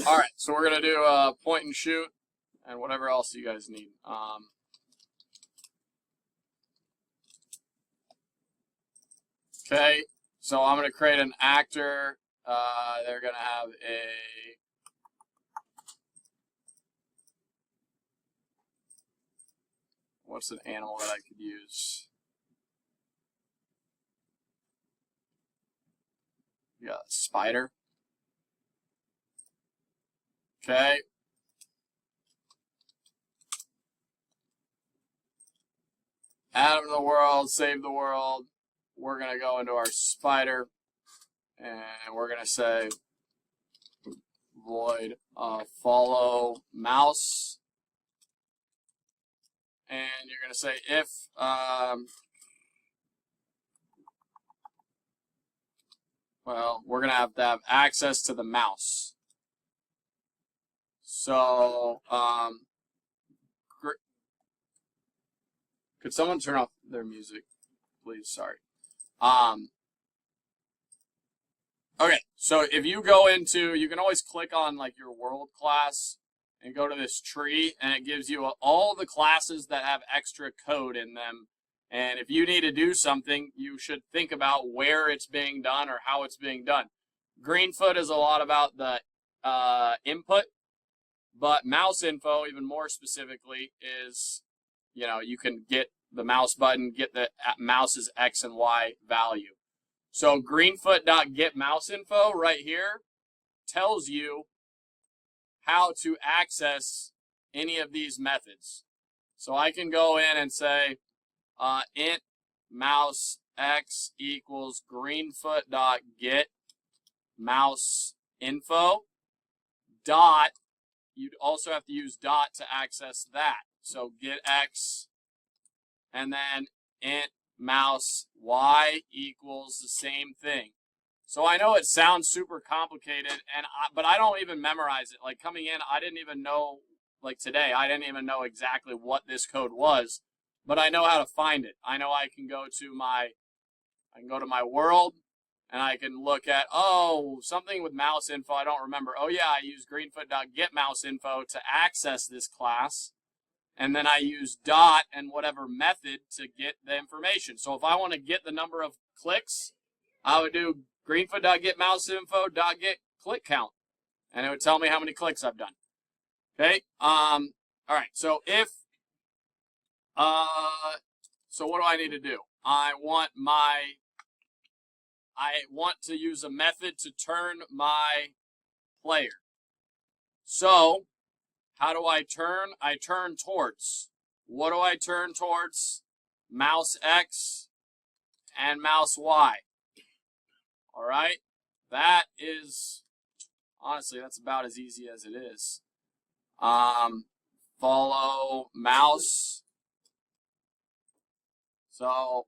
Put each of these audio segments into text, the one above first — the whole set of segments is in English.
All right, so we're gonna do point and shoot, and whatever else you guys need. Okay, so I'm gonna create an actor. They're gonna have what's an animal that I could use? Yeah, spider. Okay. Add them to the world, save the world. We're gonna go into our spider, and we're gonna say void follow mouse, and you're gonna say if well, we're gonna have to have access to the mouse. So could someone turn off their music, please? Sorry. Okay, so if you go into, you can always click on like your world class and go to this tree, and it gives you all the classes that have extra code in them. And if you need to do something, you should think about where it's being done or how it's being done. Greenfoot is a lot about the input, but mouse info, even more specifically, is, you can get the mouse button, get the mouse's X and Y value. So greenfoot.getMouseInfo right here tells you how to access any of these methods. So I can go in and say int mouse x equals greenfoot.getMouseInfo dot. You'd also have to use dot to access that. So get x and then int mouse y equals the same thing. So I know it sounds super complicated, but I don't even memorize it. Like coming in, I didn't even know, like today, I didn't even know exactly what this code was, but I know how to find it. I know I can go to my world, and I can look at, something with mouse info, I don't remember. Oh yeah, I use greenfoot.getMouseInfo to access this class. And then I use dot and whatever method to get the information. So if I want to get the number of clicks, I would do greenfoot.getMouseInfo.getClickCount. And it would tell me how many clicks I've done. Okay? All right, so so what do I need to do? I want to use a method to turn my player. So how do I turn? I turn towards. What do I turn towards? Mouse X and mouse Y. All right? That is, honestly, that's about as easy as it is. Follow mouse. So,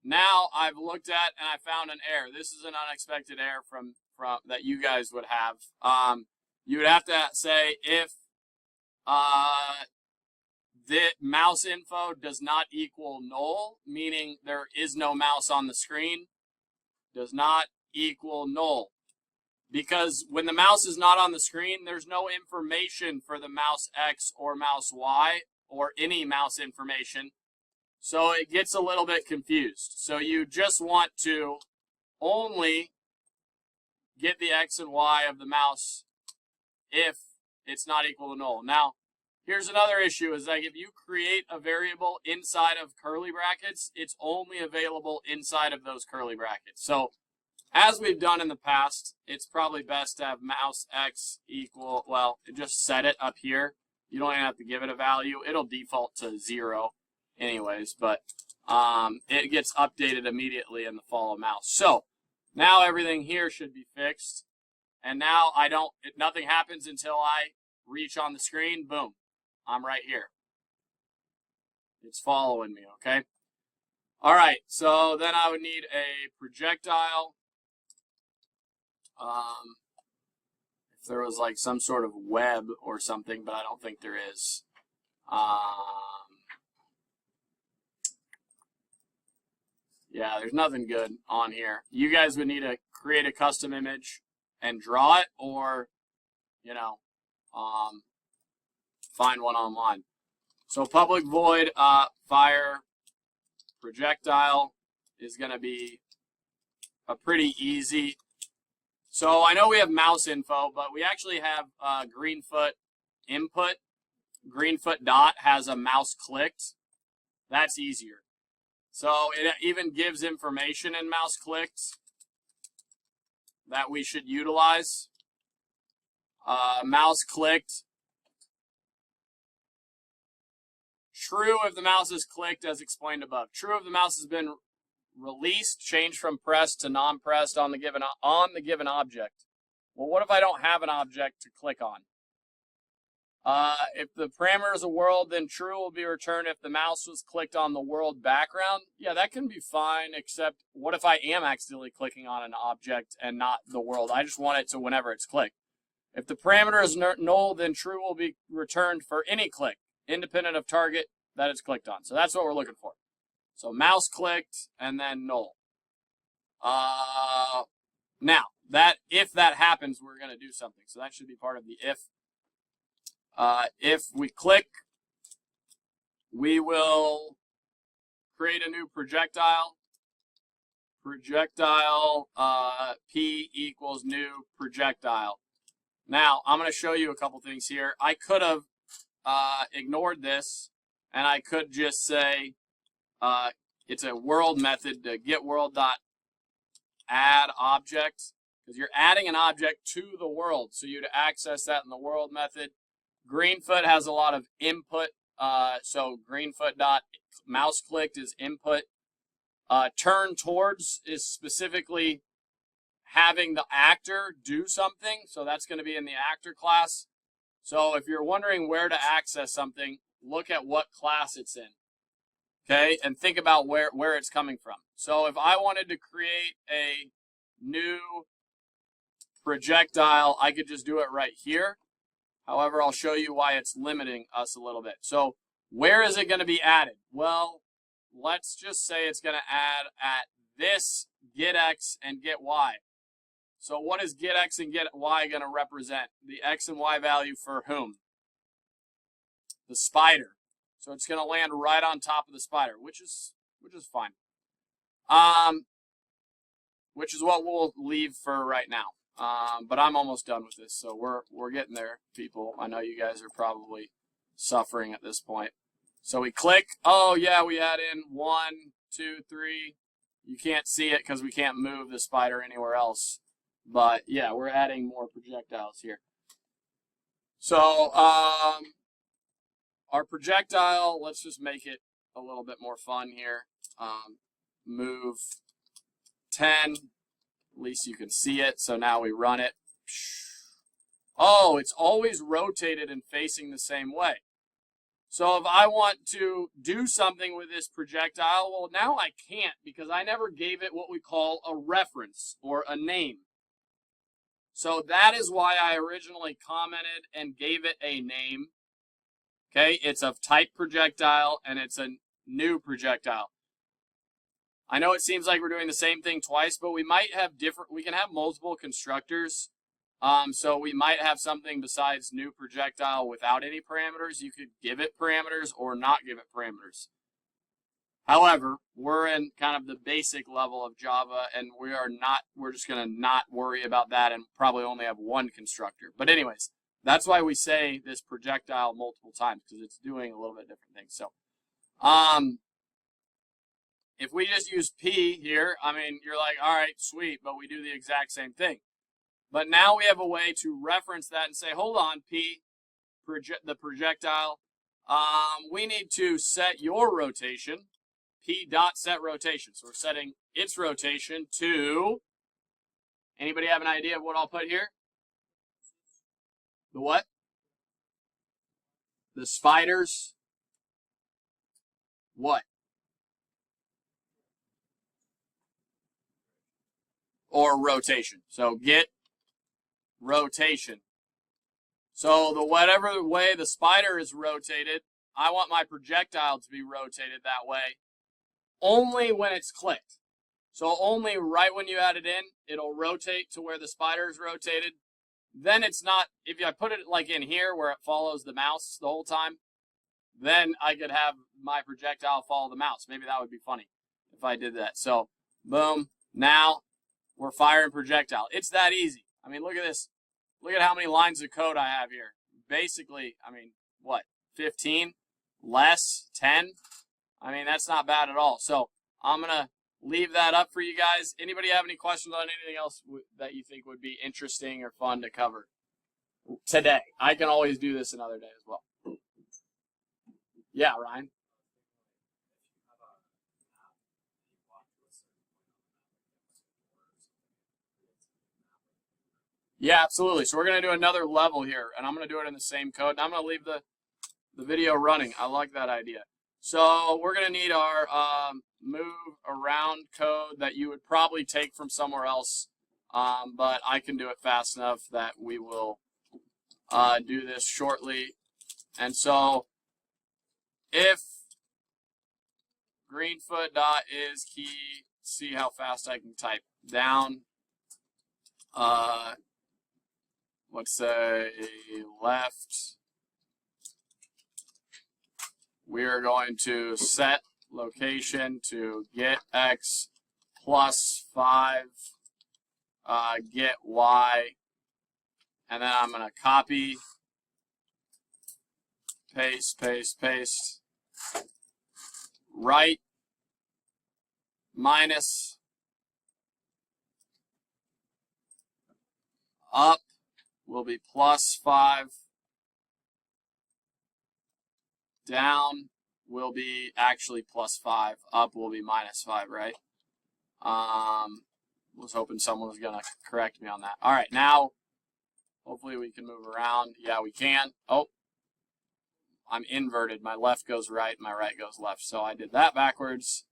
now I've looked at and I found an error. This is an unexpected error from that you guys would have. You would have to say if the mouse info does not equal null, meaning there is no mouse on the screen, does not equal null. Because when the mouse is not on the screen, there's no information for the mouse X or mouse Y or any mouse information. So it gets a little bit confused. So you just want to only get the X and Y of the mouse if it's not equal to null. Now, here's another issue, is like if you create a variable inside of curly brackets, it's only available inside of those curly brackets. So as we've done in the past, it's probably best to have mouse X equal, well, just set it up here. You don't even have to give it a value. It'll default to 0 anyways, but it gets updated immediately in the follow mouse. So now everything here should be fixed. And now nothing happens until I reach on the screen. Boom. I'm right here. It's following me, okay? All right, so then I would need a projectile. If there was like some sort of web or something, but I don't think there is. Yeah, there's nothing good on here. You guys would need to create a custom image and draw it, or you know, find one online. So public void fire projectile is going to be a pretty easy. So I know we have mouse info, but we actually have Greenfoot input. Greenfoot dot has a mouse clicked. That's easier. So it even gives information in mouse clicked that we should utilize. Mouse clicked. True if the mouse is clicked as explained above. True if the mouse has been released, changed from pressed to non-pressed on the given object. Well, what if I don't have an object to click on? If the parameter is a world, then true will be returned if the mouse was clicked on the world background. Yeah, that can be fine, except what if I am accidentally clicking on an object and not the world? I just want it to whenever it's clicked. If the parameter is null, then true will be returned for any click, independent of target that it's clicked on. So that's what we're looking for. So mouse clicked and then null. Now, if that happens, we're going to do something. So that should be part of the if. If we click, we will create a new projectile. Projectile P equals new projectile. Now, I'm going to show you a couple things here. I could have ignored this, and I could just say it's a world method to get world dot add object, because you're adding an object to the world. So you'd access that in the world method. Greenfoot has a lot of input, so Greenfoot dot mouse clicked is input. Turn towards is specifically having the actor do something, so that's going to be in the actor class. So if you're wondering where to access something, look at what class it's in, okay, and think about where it's coming from. So if I wanted to create a new projectile, I could just do it right here. However, I'll show you why it's limiting us a little bit. So where is it going to be added? Well, let's just say it's going to add at this get x and get y. So what is get x and get y going to represent? The x and y value for whom? The spider. So it's going to land right on top of the spider, which is fine. Which is what we'll leave for right now. But I'm almost done with this, so we're getting there, people. I know you guys are probably suffering at this point. So we click. Oh yeah, we add in 1, 2, 3. You can't see it because we can't move the spider anywhere else. But yeah, we're adding more projectiles here. So our projectile, let's just make it a little bit more fun here. Move 10. At least you can see it. So now we run it. Oh, it's always rotated and facing the same way. So if I want to do something with this projectile, well, now I can't because I never gave it what we call a reference or a name. So that is why I originally commented and gave it a name. Okay, it's of type projectile and it's a new projectile. I know it seems like we're doing the same thing twice, but we might have we can have multiple constructors. So we might have something besides new projectile without any parameters. You could give it parameters or not give it parameters. However, we're in kind of the basic level of Java, and we're just going to not worry about that and probably only have one constructor. But anyways, that's why we say this projectile multiple times, because it's doing a little bit different things. So, if we just use P here, I mean, you're like, all right, sweet, but we do the exact same thing. But now we have a way to reference that and say, hold on, P, the projectile, we need to set your rotation, P dot set rotation. So we're setting its rotation to, anybody have an idea of what I'll put here? The what? The spider's what? Or rotation. So get rotation. So whatever way the spider is rotated, I want my projectile to be rotated that way only when it's clicked. So only right when you add it in, it'll rotate to where the spider is rotated. then it's not, if I put it like in here where it follows the mouse the whole time, then I could have my projectile follow the mouse. Maybe that would be funny if I did that. So, boom, now we're firing projectile. It's that easy. I mean, look at this. Look at how many lines of code I have here. Basically, I mean, what, 15? Less? 10? I mean, that's not bad at all. So I'm going to leave that up for you guys. Anybody have any questions on anything else that you think would be interesting or fun to cover today? I can always do this another day as well. Yeah, Ryan? Yeah, absolutely. So we're going to do another level here, and I'm going to do it in the same code. And I'm going to leave the video running. I like that idea. So we're going to need our move around code that you would probably take from somewhere else, but I can do it fast enough that we will do this shortly. And so if Greenfoot dot is key, see how fast I can type down. Let's say left. We are going to set location to get x plus 5, get y, and then I'm going to copy, paste, paste, paste. Right minus up will be plus 5. Down will be actually plus 5. Up will be minus 5, right? Was hoping someone was going to correct me on that. All right, now hopefully we can move around. Yeah, we can. Oh, I'm inverted. My left goes right, my right goes left. So I did that backwards.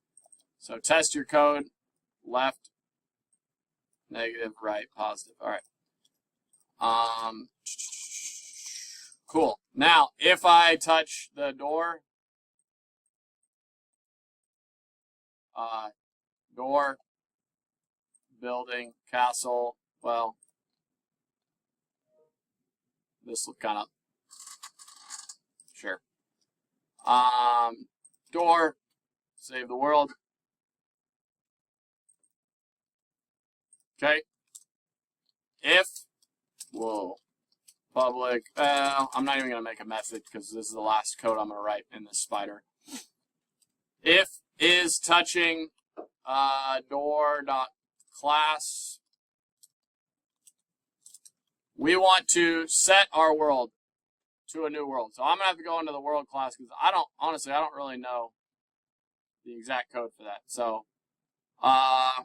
So test your code. Left, negative, right, positive. All right. Cool. Now, if I touch the door, door, building, castle, well, this will kind of, sure. Door, save the world. Okay. If, whoa, public, I'm not even going to make a method because this is the last code I'm going to write in this spider. If is touching door.class, we want to set our world to a new world. So I'm going to have to go into the world class because honestly, I don't really know the exact code for that. So, I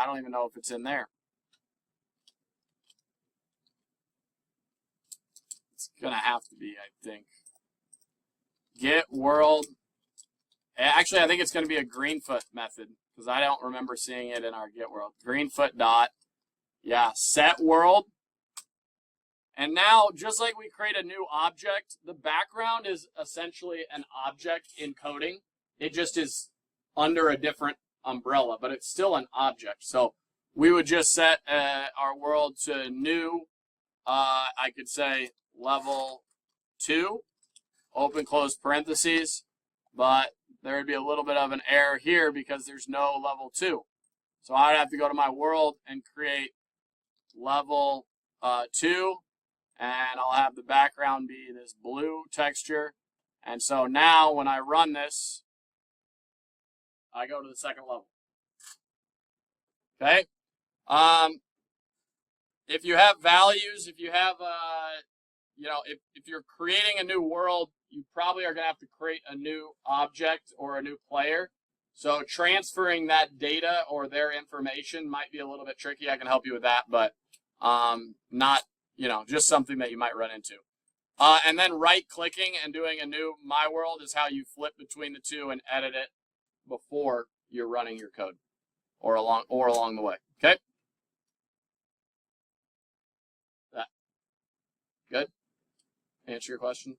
don't even know if it's in there. It's going to have to be, I think. Get world. Actually, I think it's going to be a Greenfoot method because I don't remember seeing it in our get world. Greenfoot dot, yeah, set world. And now, just like we create a new object, the background is essentially an object in coding. It just is under a different umbrella, but it's still an object. So we would just set our world to new. I could say level 2, open close parentheses, but there would be a little bit of an error here because there's no level 2. So I'd have to go to my world and create level 2, and I'll have the background be this blue texture. And so now when I run this, I go to the second level. Okay? If you have values, if you have, if you're creating a new world, you probably are going to have to create a new object or a new player. So transferring that data or their information might be a little bit tricky. I can help you with that, but not, just something that you might run into. And then right-clicking and doing a new My World is how you flip between the two and edit it before you're running your code or along the way. Okay? That good? Answer your question?